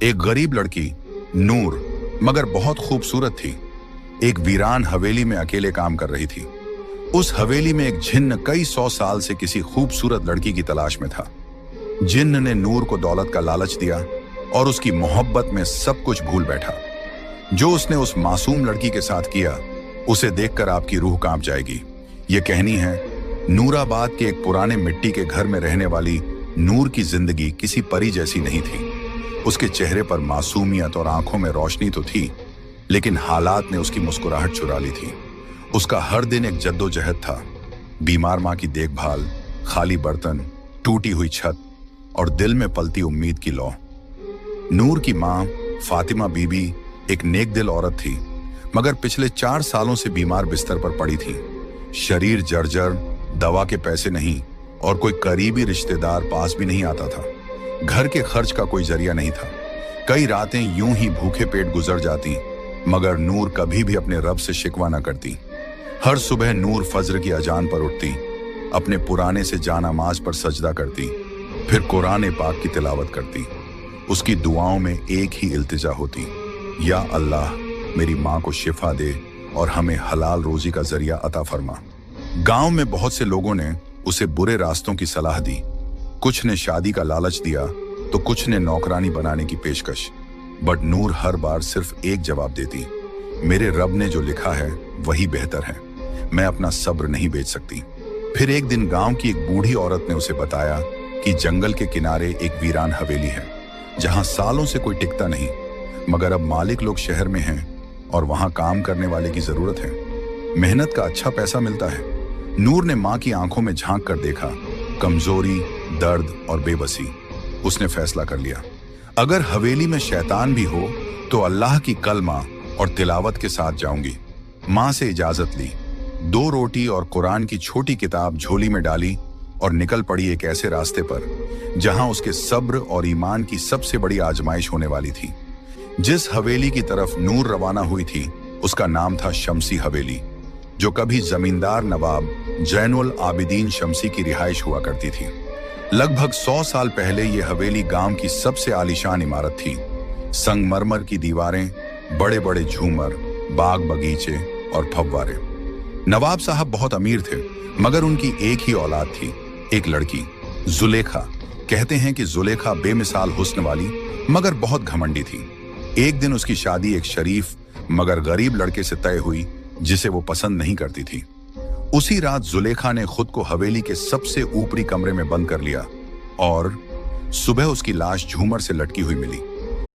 एक गरीब लड़की नूर, मगर बहुत खूबसूरत थी, एक वीरान हवेली में अकेले काम कर रही थी। उस हवेली में एक जिन्न कई 100 साल से किसी खूबसूरत लड़की की तलाश में था। जिन्न ने नूर को दौलत का लालच दिया और उसकी मोहब्बत में सब कुछ भूल बैठा। जो उसने उस मासूम लड़की के साथ किया, उसे देखकर आपकी रूह कांप जाएगी। ये कहानी है नूराबाद के एक पुराने मिट्टी के घर में रहने वाली नूर की जिंदगी किसी परी जैसी नहीं थी। उसके चेहरे पर मासूमियत और आंखों में रोशनी तो थी, लेकिन हालात ने उसकी मुस्कुराहट चुरा ली थी। उसका हर दिन एक जद्दोजहद था। बीमार माँ की देखभाल, खाली बर्तन, टूटी हुई छत और दिल में पलती उम्मीद की लौ। नूर की माँ फातिमा बीबी एक नेक दिल औरत थी, मगर पिछले 4 सालों से बीमार बिस्तर पर पड़ी थी। शरीर जर्जर, दवा के पैसे नहीं और कोई करीबी रिश्तेदार पास भी नहीं आता था। घर के खर्च का कोई जरिया नहीं था। कई रातें यूं ही भूखे पेट गुजर जाती, मगर नूर कभी भी अपने रब से शिकवा न करती। हर सुबह नूर फज्र की अजान पर उठती, अपने पुराने से जानामाज पर सजदा करती, फिर कुरान पाक की तिलावत करती। उसकी दुआओं में एक ही इल्तिजा होती, या अल्लाह मेरी माँ को शिफा दे और हमें हलाल रोजी का जरिया अता फरमा। गांव में बहुत से लोगों ने उसे बुरे रास्तों की सलाह दी। कुछ ने शादी का लालच दिया तो कुछ ने नौकरानी बनाने की पेशकश। बट नूर हर बार सिर्फ एक जवाब देती, मेरे रब ने जो लिखा है वही बेहतर है, मैं अपना सब्र नहीं बेच सकती। फिर एक दिन गांव की एक बूढ़ी औरत ने उसे बताया कि जंगल के किनारे एक वीरान हवेली है, जहां सालों से कोई टिकता नहीं, मगर अब मालिक लोग शहर में हैं और वहां काम करने वाले की जरूरत है। मेहनत का अच्छा पैसा मिलता है। नूर ने माँ की आंखों में झांक कर देखा, कमजोरी, दर्द और बेबसी। उसने फैसला कर लिया, अगर हवेली में शैतान भी हो तो अल्लाह की कलमा और तिलावत के साथ जाऊंगी। माँ से इजाजत ली, 2 रोटी और कुरान की छोटी किताब झोली में डाली और निकल पड़ी एक ऐसे रास्ते पर जहां उसके सब्र और ईमान की सबसे बड़ी आजमाइश होने वाली थी। जिस हवेली की तरफ नूर रवाना हुई थी, उसका नाम था शमसी हवेली, जो कभी जमींदार नवाब जैनुल आबिदीन शमसी की रिहाइश हुआ करती थी। लगभग 100 साल पहले यह हवेली गांव की सबसे आलीशान इमारत थी। संगमरमर की दीवारें, बड़े बड़े झूमर, बाग बगीचे और फव्वारे। नवाब साहब बहुत अमीर थे, मगर उनकी एक ही औलाद थी, एक लड़की, जुलेखा। कहते हैं कि जुलेखा बेमिसाल हुस्न वाली मगर बहुत घमंडी थी। एक दिन उसकी शादी एक शरीफ मगर गरीब लड़के से तय हुई, जिसे वो पसंद नहीं करती थी। उसी रात जुलेखा ने खुद को हवेली के सबसे ऊपरी कमरे में बंद कर लिया और सुबह उसकी लाश झूमर से लटकी हुई मिली।